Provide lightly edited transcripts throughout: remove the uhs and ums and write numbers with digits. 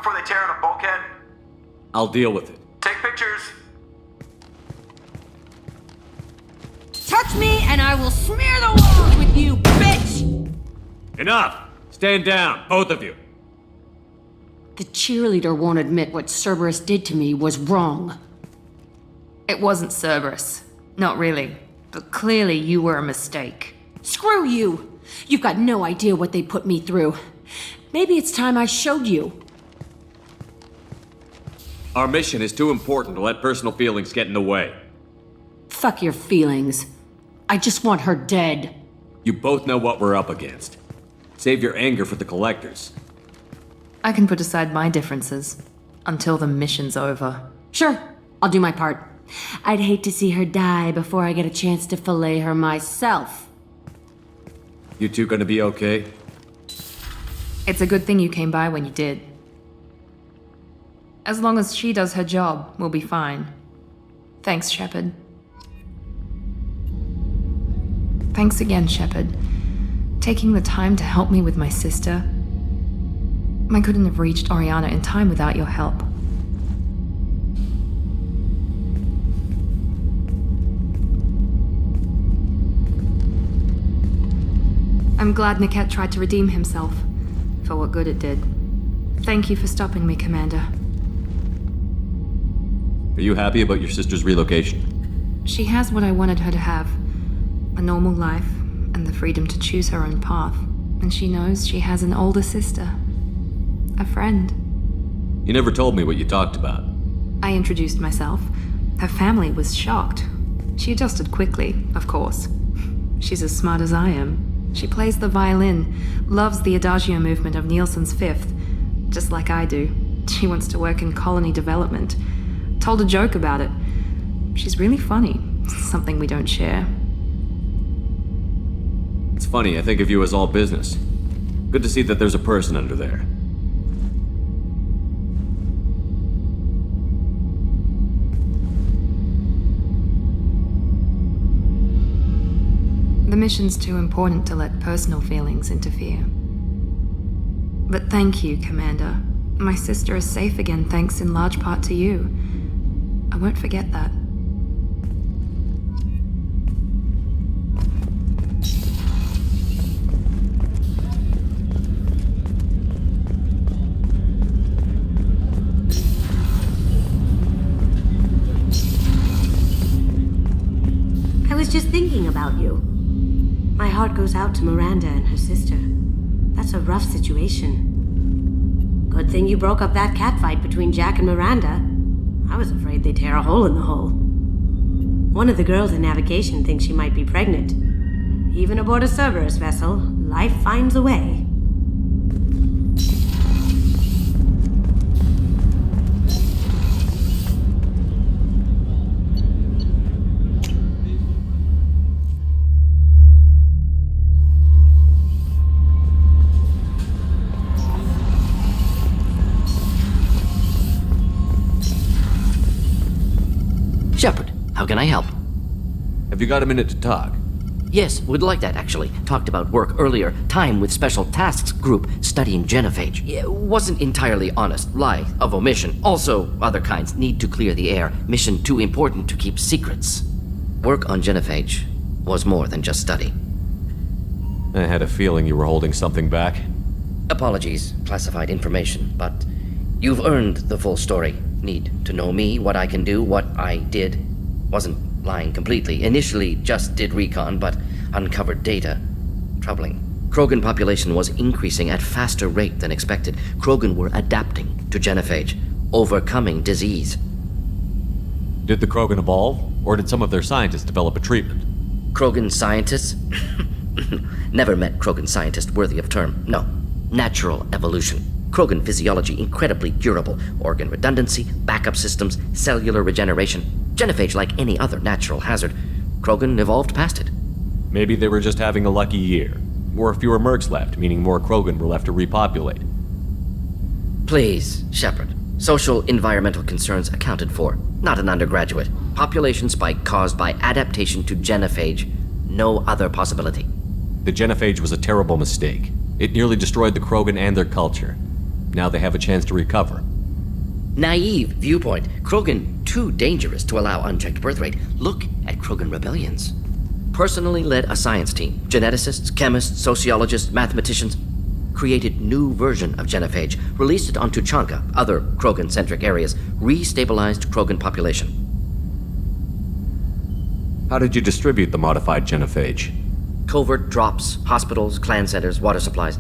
before they tear out a bulkhead? I'll deal with it. Take pictures. Touch me and I will smear the walls with you, bitch! Enough! Stand down, both of you. The cheerleader won't admit what Cerberus did to me was wrong. It wasn't Cerberus. Not really. But clearly you were a mistake. Screw you! You've got no idea what they put me through. Maybe it's time I showed you. Our mission is too important to let personal feelings get in the way. Fuck your feelings. I just want her dead. You both know what we're up against. Save your anger for the collectors. I can put aside my differences until the mission's over. Sure, I'll do my part. I'd hate to see her die before I get a chance to fillet her myself. You two gonna be okay? It's a good thing you came by when you did. As long as she does her job, we'll be fine. Thanks, Shepard. Thanks again, Shepard. Taking the time to help me with my sister. I couldn't have reached Oriana in time without your help. I'm glad Niket tried to redeem himself, for what good it did. Thank you for stopping me, Commander. Are you happy about your sister's relocation? She has what I wanted her to have. A normal life, and the freedom to choose her own path. And she knows she has an older sister. A friend. You never told me what you talked about. I introduced myself. Her family was shocked. She adjusted quickly, of course. She's as smart as I am. She plays the violin, loves the Adagio movement of Nielsen's Fifth, just like I do. She wants to work in colony development. Told a joke about it. She's really funny, something we don't share. It's funny, I think of you as all business. Good to see that there's a person under there. The mission's too important to let personal feelings interfere. But thank you, Commander. My sister is safe again thanks in large part to you. I won't forget that. I was just thinking about you. My heart goes out to Miranda and her sister. That's a rough situation. Good thing you broke up that catfight between Jack and Miranda. I was afraid they'd tear a hole in the hull. One of the girls in navigation thinks she might be pregnant. Even aboard a Cerberus vessel, life finds a way. Shepard, how can I help? Have you got a minute to talk? Yes, would like that actually. Talked about work earlier. Time with Special Tasks Group studying genophage. It wasn't entirely honest. Lie of omission. Also, other kinds need to clear the air. Mission too important to keep secrets. Work on genophage was more than just study. I had a feeling you were holding something back. Apologies, classified information, but you've earned the full story. Need to know me, what I can do, what I did. Wasn't lying completely. Initially just did recon, but uncovered data. Troubling. Krogan population was increasing at faster rate than expected. Krogan were adapting to genophage, overcoming disease. Did the Krogan evolve, or did some of their scientists develop a treatment? Krogan scientists? Never met Krogan scientist worthy of term. No. Natural evolution. Krogan physiology incredibly durable. Organ redundancy, backup systems, cellular regeneration. Genophage like any other natural hazard. Krogan evolved past it. Maybe they were just having a lucky year. Or fewer mercs left, meaning more Krogan were left to repopulate. Please, Shepard. Social environmental concerns accounted for. Not an undergraduate. Population spike caused by adaptation to genophage. No other possibility. The genophage was a terrible mistake. It nearly destroyed the Krogan and their culture. Now they have a chance to recover. Naive viewpoint. Krogan too dangerous to allow unchecked birth rate. Look at Krogan rebellions. Personally led a science team. Geneticists, chemists, sociologists, mathematicians. Created new version of genophage. Released it on Tuchanka, other Krogan-centric areas. Restabilized Krogan population. How did you distribute the modified genophage? Covert drops, hospitals, clan centers, water supplies.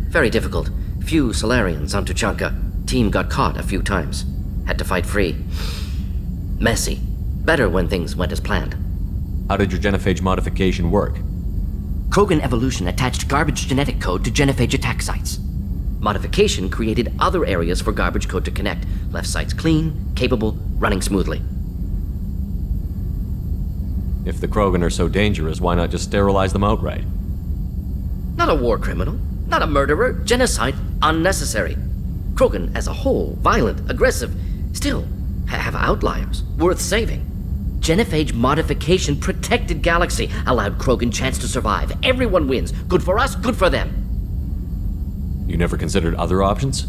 Very difficult. Few Solarians on Tuchanka. Team got caught a few times. Had to fight free. Messy. Better when things went as planned. How did your genophage modification work? Krogan evolution attached garbage genetic code to genophage attack sites. Modification created other areas for garbage code to connect. Left sites clean, capable, running smoothly. If the Krogan are so dangerous, why not just sterilize them outright? Not a war criminal, not a murderer, genocide unnecessary. Krogan as a whole, violent, aggressive, still have outliers, worth saving. Genophage modification protected Galaxy, allowed Krogan chance to survive. Everyone wins. Good for us, good for them. You never considered other options?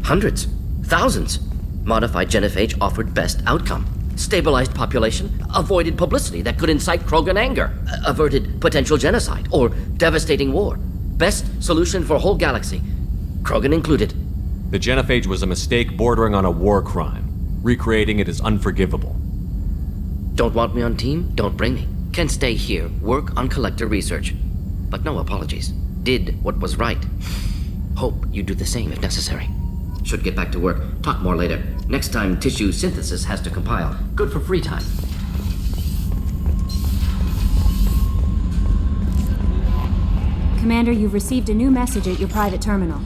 Hundreds, thousands. Modified genophage offered best outcome. Stabilized population, avoided publicity that could incite Krogan anger, averted potential genocide or devastating war. Best solution for whole galaxy, Krogan included. The genophage was a mistake bordering on a war crime. Recreating it is unforgivable. Don't want me on team? Don't bring me. Can stay here, work on collector research. But no apologies. Did what was right. Hope you do the same if necessary. Should get back to work. Talk more later. Next time, tissue synthesis has to compile. Good for free time. Commander, you've received a new message at your private terminal.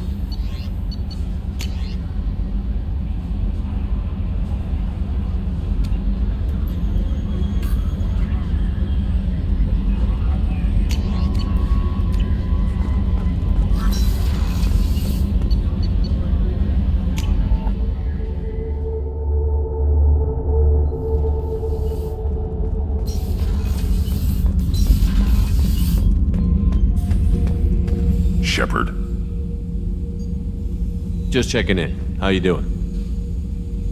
Shepard. Just checking in. How you doing?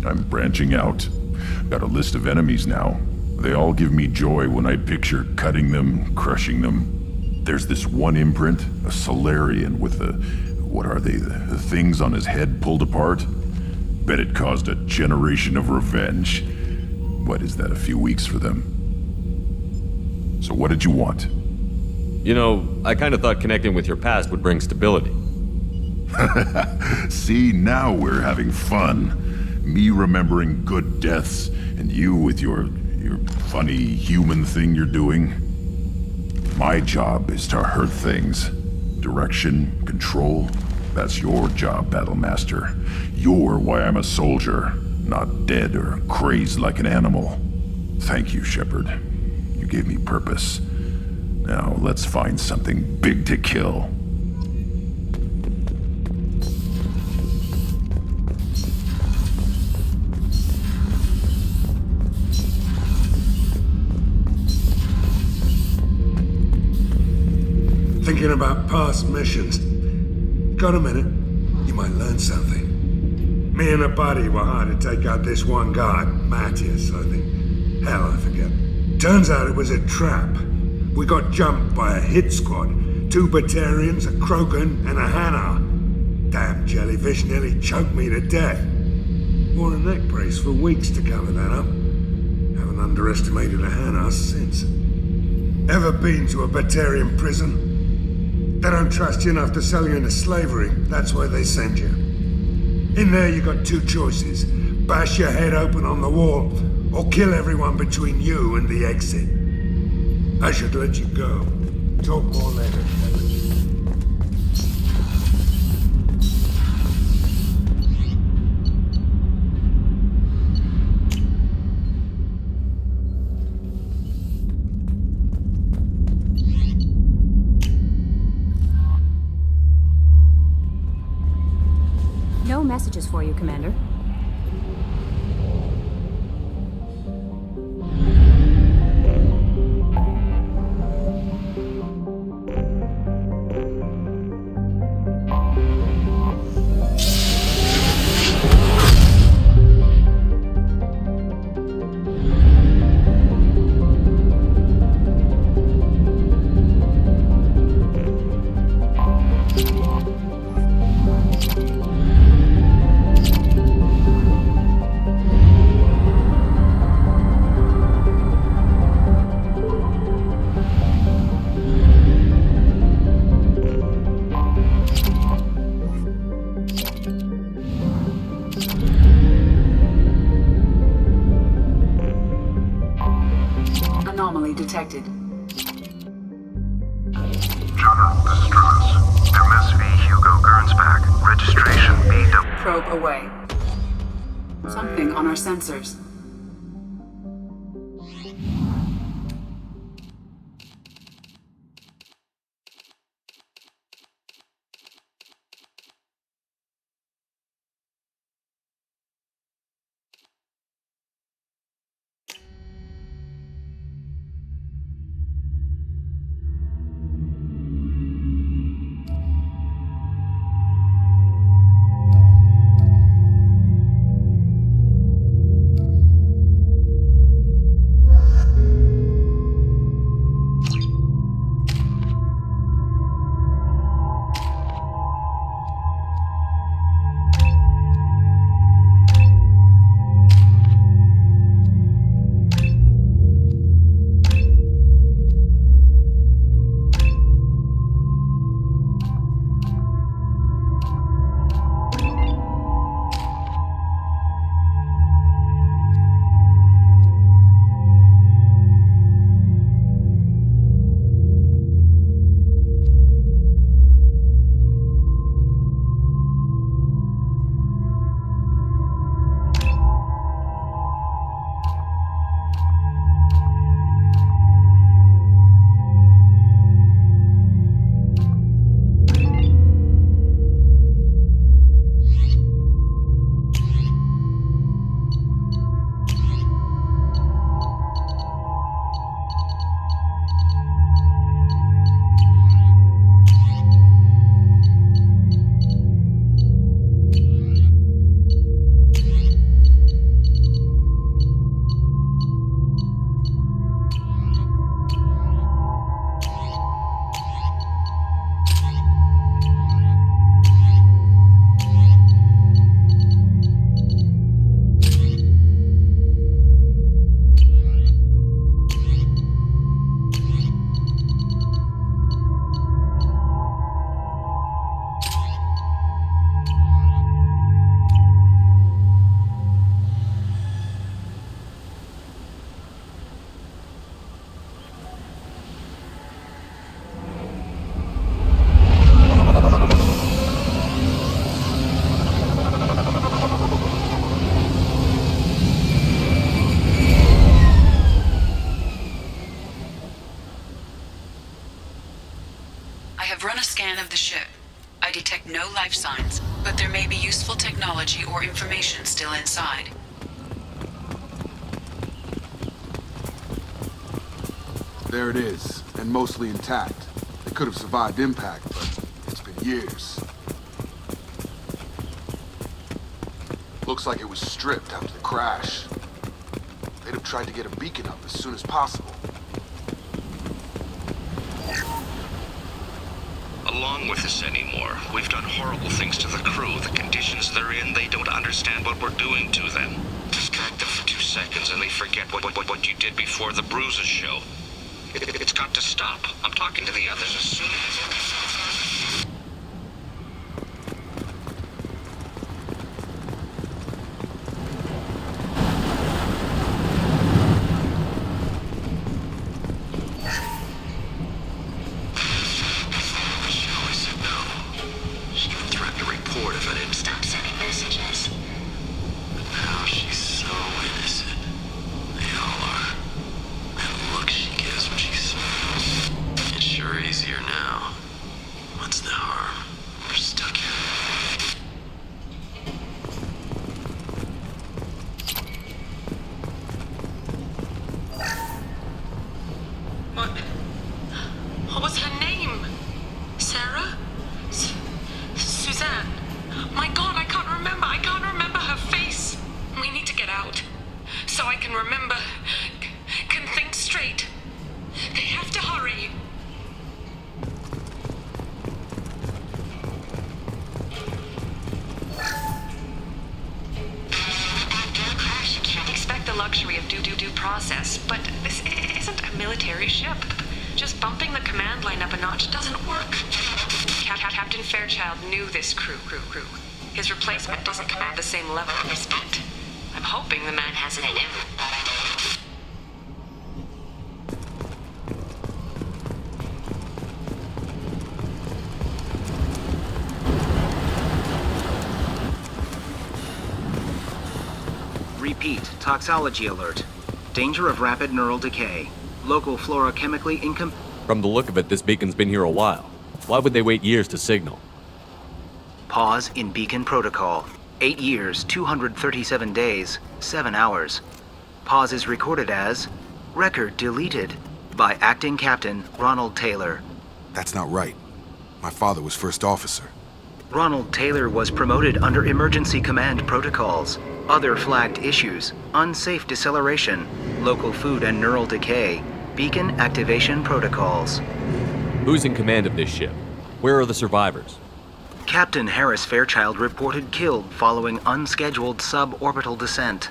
I'm branching out. Got a list of enemies now. They all give me joy when I picture cutting them, crushing them. There's this one imprint, a Solarian with the... what are they? The things on his head pulled apart? Bet it caused a generation of revenge. What is that, a few weeks for them? So what did you want? You know, I kind of thought connecting with your past would bring stability. See, now we're having fun. Me remembering good deaths, and you with your funny human thing you're doing. My job is to hurt things. Direction, control, that's your job, Battlemaster. You're why I'm a soldier, not dead or crazed like an animal. Thank you, Shepard. You gave me purpose. Now, let's find something big to kill. Thinking about past missions. Got a minute? You might learn something. Me and a buddy were hired to take out this one guy, Matthias, I think. Hell, I forget. Turns out it was a trap. We got jumped by a hit squad. 2 Batarians, a Krogan, and a Hanar. Damn jellyfish nearly choked me to death. Wore a neck brace for weeks to cover that up. Haven't underestimated a Hanar since. Ever been to a Batarian prison? They don't trust you enough to sell you into slavery. That's where they send you. In there you got 2 choices. Bash your head open on the wall, or kill everyone between you and the exit. I should let you go. Talk more later. No messages for you, Commander. Shunner, this is Truman. MSV Hugo Gernsback. Registration BW. Probe away. Something on our sensors. Of the ship. I detect no life signs, but there may be useful technology or information still inside. There it is, and mostly intact. They could have survived impact, but it's been years. Looks like it was stripped after the crash. They'd have tried to get a beacon up as soon as possible. Along with us anymore. We've done horrible things to the crew. The conditions they're in, they don't understand what we're doing to them. Distract them for 2 seconds and they forget what you did before the bruises show. It's got to stop. I'm talking to the others as soon as... process, but this isn't a military ship. Just bumping the command line up a notch doesn't work. Captain Fairchild knew this crew. His replacement doesn't command the same level of respect. I'm hoping the man has it in him. Repeat, toxology alert. Danger of rapid neural decay. Local flora chemically From the look of it, this beacon's been here a while. Why would they wait years to signal? Pause in beacon protocol. 8 years, 237 days, 7 hours. Pause is recorded as record deleted by Acting Captain Ronald Taylor. That's not right. My father was first officer. Ronald Taylor was promoted under emergency command protocols. Other flagged issues: unsafe deceleration, local food and neural decay, beacon activation protocols. Who's in command of this ship? Where are the survivors? Captain Harris Fairchild reported killed following unscheduled suborbital descent.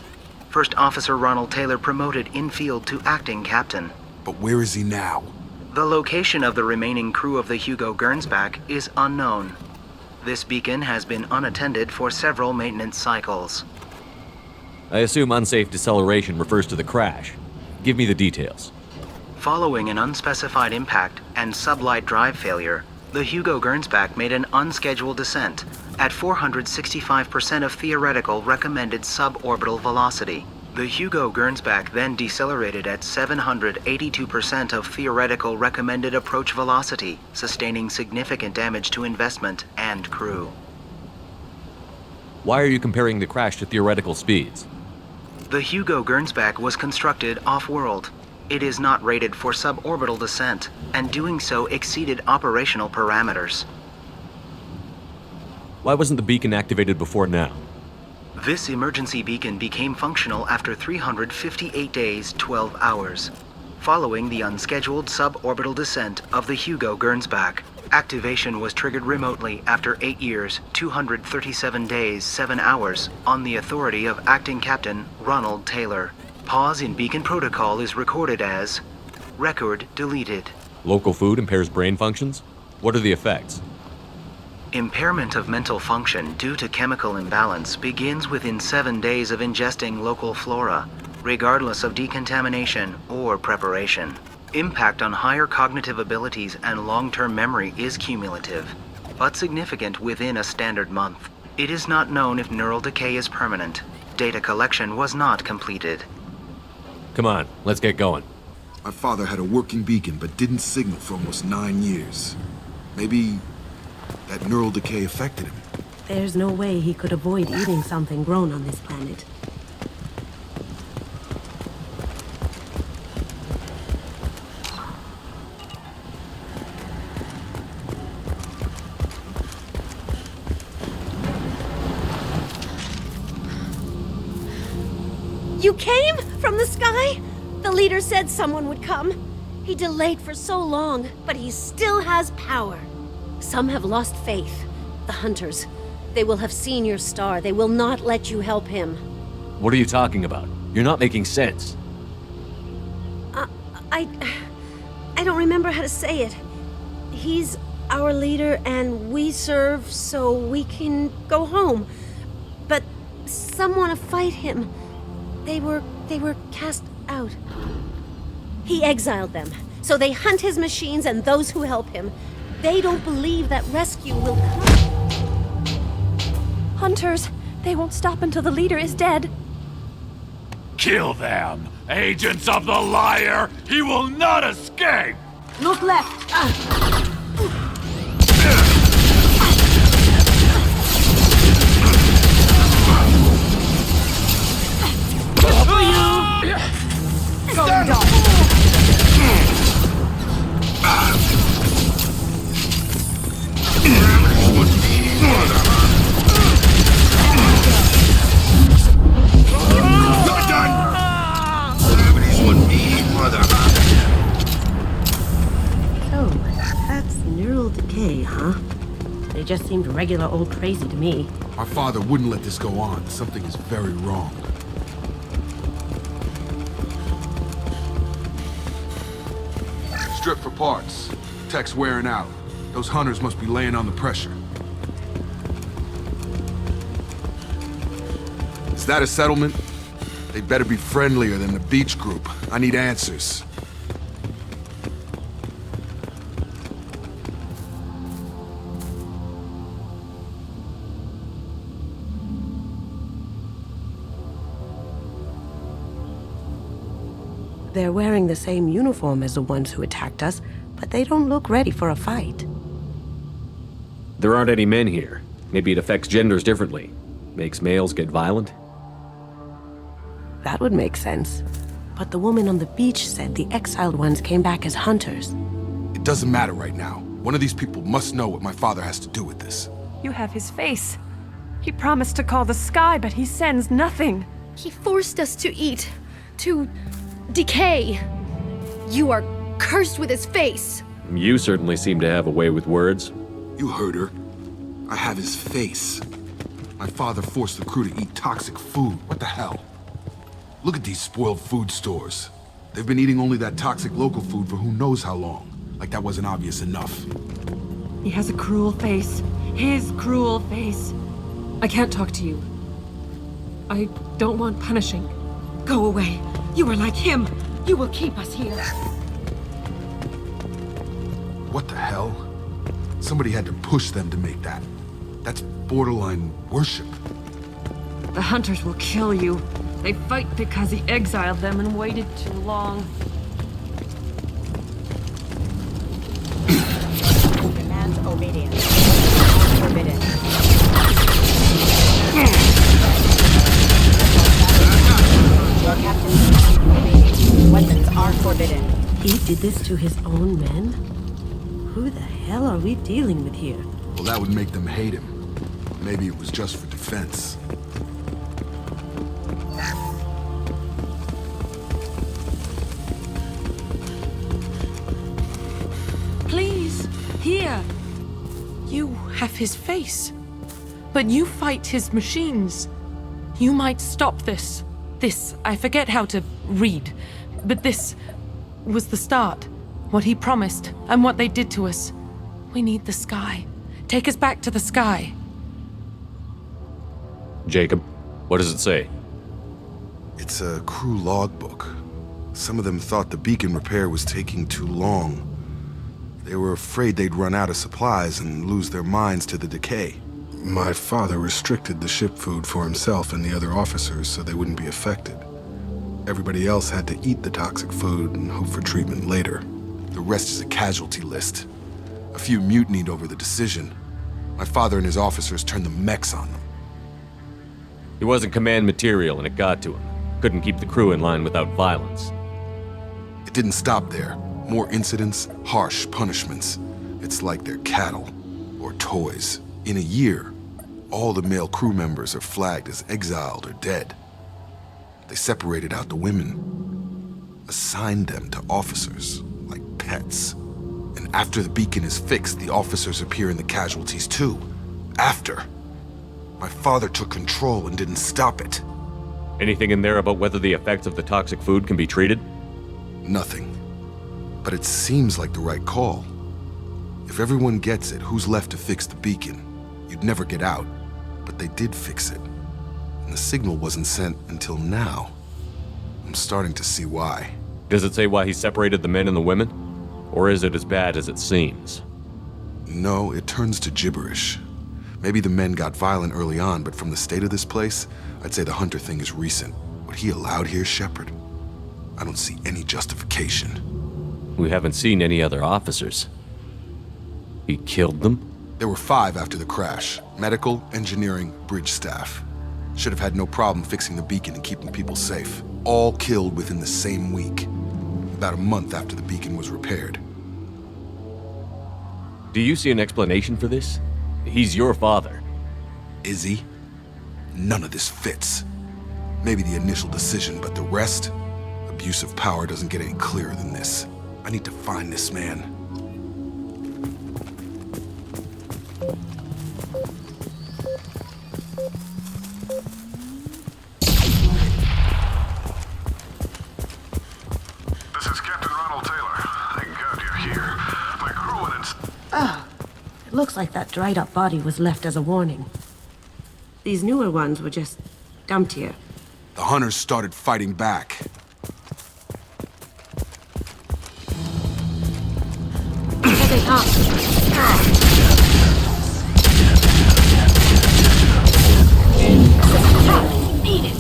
First Officer Ronald Taylor promoted in-field to acting captain. But where is he now? The location of the remaining crew of the Hugo Gernsback is unknown. This beacon has been unattended for several maintenance cycles. I assume unsafe deceleration refers to the crash. Give me the details. Following an unspecified impact and sublight drive failure, the Hugo Gernsback made an unscheduled descent at 465% of theoretical recommended suborbital velocity. The Hugo Gernsback then decelerated at 782% of theoretical recommended approach velocity, sustaining significant damage to investment and crew. Why are you comparing the crash to theoretical speeds? The Hugo Gernsback was constructed off-world. It is not rated for suborbital descent, and doing so exceeded operational parameters. Why wasn't the beacon activated before now? This emergency beacon became functional after 358 days, 12 hours, following the unscheduled suborbital descent of the Hugo Gernsback. Activation was triggered remotely after 8 years, 237 days, 7 hours, on the authority of Acting Captain Ronald Taylor. Pause in beacon protocol is recorded as record deleted. Local food impairs brain functions? What are the effects? Impairment of mental function due to chemical imbalance begins within 7 days of ingesting local flora, regardless of decontamination or preparation. Impact on higher cognitive abilities and long-term memory is cumulative, but significant within a standard month. It is not known if neural decay is permanent. Data collection was not completed. Come on, let's get going. My father had a working beacon but didn't signal for almost 9 years. Maybe that neural decay affected him. There's no way he could avoid eating something grown on this planet. You came? From the sky? The leader said someone would come. He delayed for so long, but he still has power. Some have lost faith. The Hunters. They will have seen your star. They will not let you help him. What are you talking about? You're not making sense. I don't remember how to say it. He's our leader and we serve so we can go home. But some want to fight him. They were cast out. He exiled them, so they hunt his machines and those who help him. They don't believe that rescue will come. Hunters, they won't stop until the leader is dead. Kill them! Agents of the liar! He will not escape! Look left! So, that's neural decay, huh? It just seemed regular old crazy to me. My father wouldn't let this go on. Something is very wrong. Strip for parts. Tech's wearing out. Those hunters must be laying on the pressure. Is that a settlement? They better be friendlier than the beach group. I need answers. They're wearing the same uniform as the ones who attacked us, but they don't look ready for a fight. There aren't any men here. Maybe it affects genders differently. Makes males get violent? That would make sense. But the woman on the beach said the exiled ones came back as hunters. It doesn't matter right now. One of these people must know what my father has to do with this. You have his face. He promised to call the sky, but he sends nothing. He forced us to eat, to decay. You are cursed with his face. You certainly seem to have a way with words. You heard her. I have his face. My father forced the crew to eat toxic food. What the hell? Look at these spoiled food stores. They've been eating only that toxic local food for who knows how long. Like that wasn't obvious enough. He has a cruel face. His cruel face. I can't talk to you. I don't want punishing. Go away. You are like him. You will keep us here. What the hell? Somebody had to push them to make that. That's borderline worship. The hunters will kill you. They fight because he exiled them and waited too long. Demands obedience. Forbidden. Your captain's obedience. Weapons are forbidden. He did this to his own men? Who the hell are we dealing with here? Well, that would make them hate him. Maybe it was just for defense. Please, here. You have his face. But you fight his machines. You might stop this. This, I forget how to read. But this was the start. What he promised, and what they did to us. We need the sky. Take us back to the sky. Jacob, what does it say? It's a crew logbook. Some of them thought the beacon repair was taking too long. They were afraid they'd run out of supplies and lose their minds to the decay. My father restricted the ship food for himself and the other officers so they wouldn't be affected. Everybody else had to eat the toxic food and hope for treatment later. The rest is a casualty list. A few mutinied over the decision. My father and his officers turned the mechs on them. He wasn't command material and it got to him. Couldn't keep the crew in line without violence. It didn't stop there. More incidents, harsh punishments. It's like they're cattle or toys. In a year, all the male crew members are flagged as exiled or dead. They separated out the women, assigned them to officers like pets. And after the beacon is fixed, the officers appear in the casualties too. After. My father took control and didn't stop it. Anything in there about whether the effects of the toxic food can be treated? Nothing. But it seems like the right call. If everyone gets it, who's left to fix the beacon? You'd never get out. But they did fix it. And the signal wasn't sent until now. I'm starting to see why. Does it say why he separated the men and the women? Or is it as bad as it seems? No, it turns to gibberish. Maybe the men got violent early on, but from the state of this place, I'd say the Hunter thing is recent. What he allowed here, Shepard? I don't see any justification. We haven't seen any other officers. He killed them? There were 5 after the crash. Medical, engineering, bridge staff. Should have had no problem fixing the beacon and keeping people safe. All killed within the same week. About a month after the beacon was repaired. Do you see an explanation for this? He's your father. Is he? None of this fits. Maybe the initial decision, but the rest? Abuse of power doesn't get any clearer than this. I need to find this man. This is Captain Ronald Taylor. Thank God you're here. My crew and its... Ah, it looks like that dried up body was left as a warning. These newer ones were just dumped here. The hunters started fighting back. Heading up. Eat it!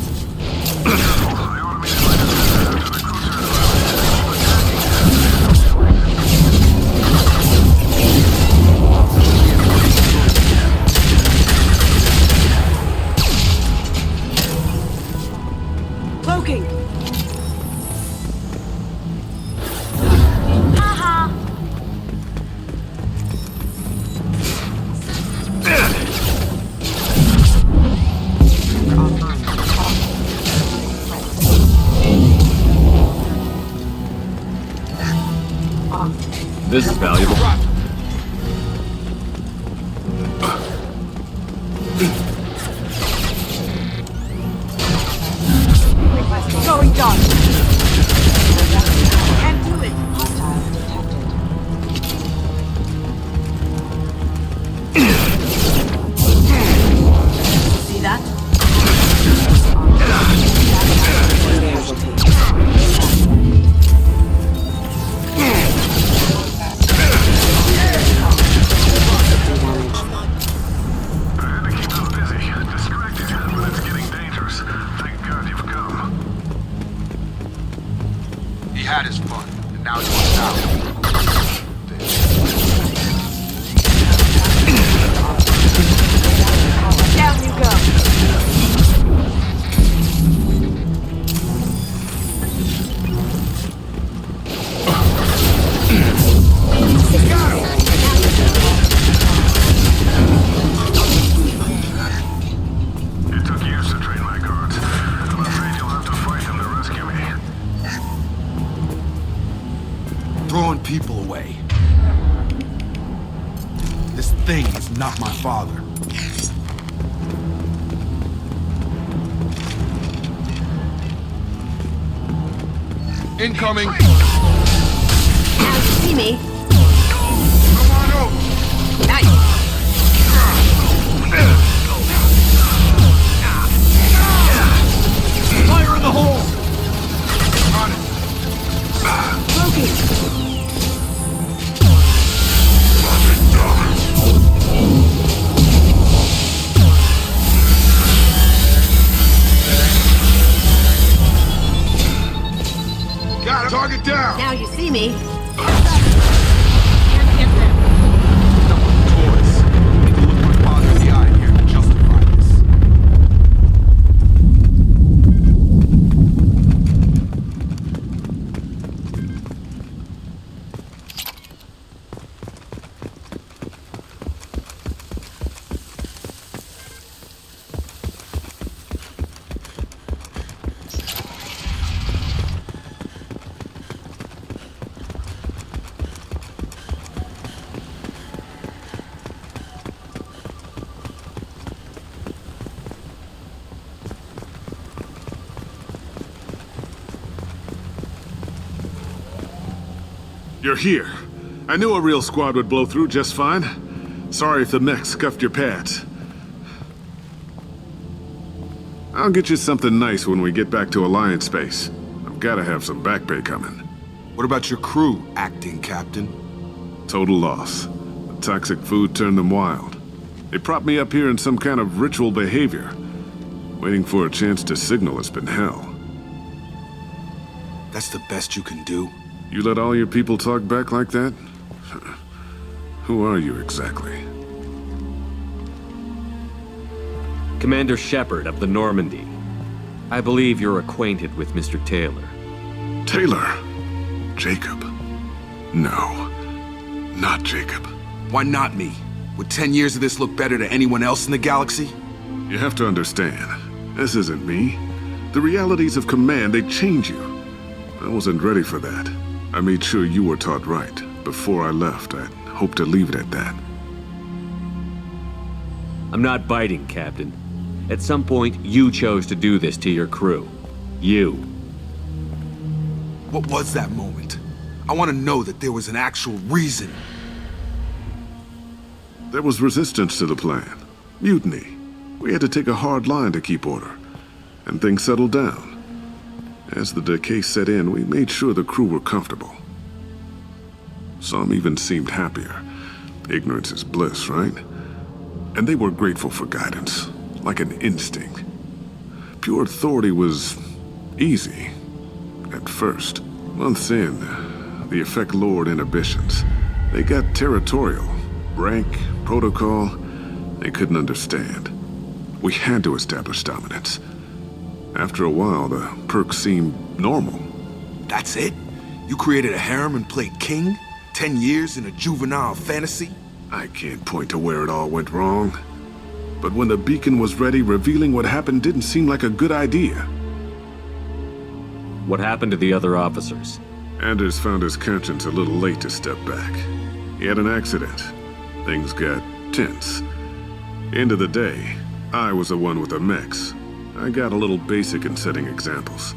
This is valuable. Going dark. Can't do it. Hostile detected. See that? He had his fun, and now he wants out. Down you go. It took years to train my guards. I'm afraid you'll have to fight him to rescue me. Throwing people away. This thing is not my father. Incoming! See me? Come on over! Nice. Fire in the hole! On it! Got him! Target down! Now you see me. You're here. I knew a real squad would blow through just fine. Sorry if the mech scuffed your pads. I'll get you something nice when we get back to Alliance space. I've gotta have some back pay coming. What about your crew, acting captain? Total loss. The toxic food turned them wild. They propped me up here in some kind of ritual behavior. Waiting for a chance to signal has been hell. That's the best you can do? You let all your people talk back like that? Who are you exactly? Commander Shepard of the Normandy. I believe you're acquainted with Mr. Taylor. Taylor? Jacob? No, not Jacob. Why not me? Would 10 years of this look better to anyone else in the galaxy? You have to understand, this isn't me. The realities of command, they change you. I wasn't ready for that. I made sure you were taught right. Before I left, I hoped to leave it at that. I'm not biting, Captain. At some point, you chose to do this to your crew. You. What was that moment? I want to know that there was an actual reason. There was resistance to the plan. Mutiny. We had to take a hard line to keep order. And things settled down. As the decay set in, we made sure the crew were comfortable. Some even seemed happier. Ignorance is bliss, right? And they were grateful for guidance, like an instinct. Pure authority was easy, at first. Months in, the effect lowered inhibitions. They got territorial. Rank, protocol, they couldn't understand. We had to establish dominance. After a while, the perks seemed normal. That's it? You created a harem and played king? 10 years in a juvenile fantasy? I can't point to where it all went wrong. But when the beacon was ready, revealing what happened didn't seem like a good idea. What happened to the other officers? Anders found his conscience a little late to step back. He had an accident. Things got tense. End of the day, I was the one with the mechs. I got a little basic in setting examples.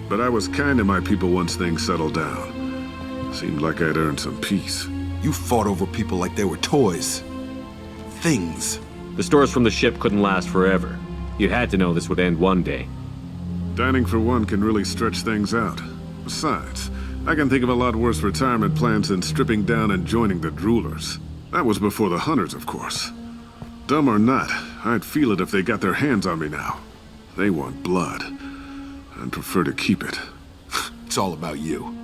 But I was kind to my people once things settled down. Seemed like I'd earned some peace. You fought over people like they were toys. Things. The stores from the ship couldn't last forever. You had to know this would end one day. Dining for one can really stretch things out. Besides, I can think of a lot worse retirement plans than stripping down and joining the Droolers. That was before the Hunters, of course. Dumb or not, I'd feel it if they got their hands on me now. They want blood. I'd prefer to keep it. It's all about you.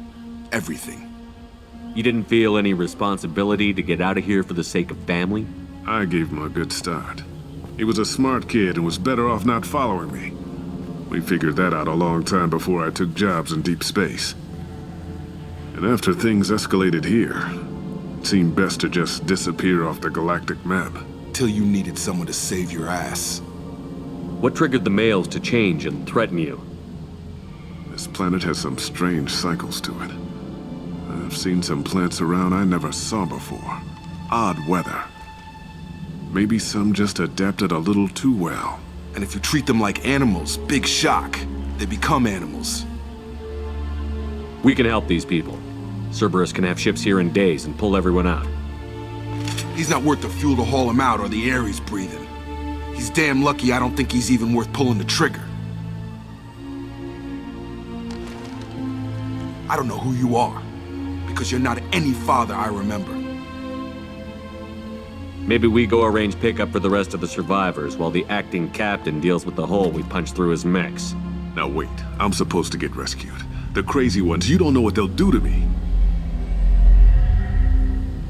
Everything. You didn't feel any responsibility to get out of here for the sake of family? I gave him a good start. He was a smart kid and was better off not following me. We figured that out a long time before I took jobs in deep space. And after things escalated here, it seemed best to just disappear off the galactic map. Till you needed someone to save your ass. What triggered the males to change and threaten you? This planet has some strange cycles to it. I've seen some plants around I never saw before. Odd weather. Maybe some just adapted a little too well. And if you treat them like animals, big shock. They become animals. We can help these people. Cerberus can have ships here in days and pull everyone out. He's not worth the fuel to haul him out or the air he's breathing. He's damn lucky I don't think he's even worth pulling the trigger. I don't know who you are, because you're not any father I remember. Maybe we go arrange pickup for the rest of the survivors while the acting captain deals with the hole we punched through his mechs. Now wait, I'm supposed to get rescued. The crazy ones, you don't know what they'll do to me.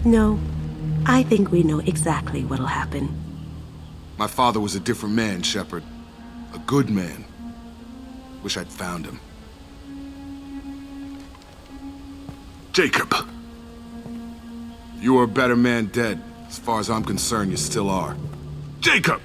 No, I think we know exactly what'll happen. My father was a different man, Shepard. A good man. Wish I'd found him. Jacob! You were a better man dead. As far as I'm concerned, you still are. Jacob!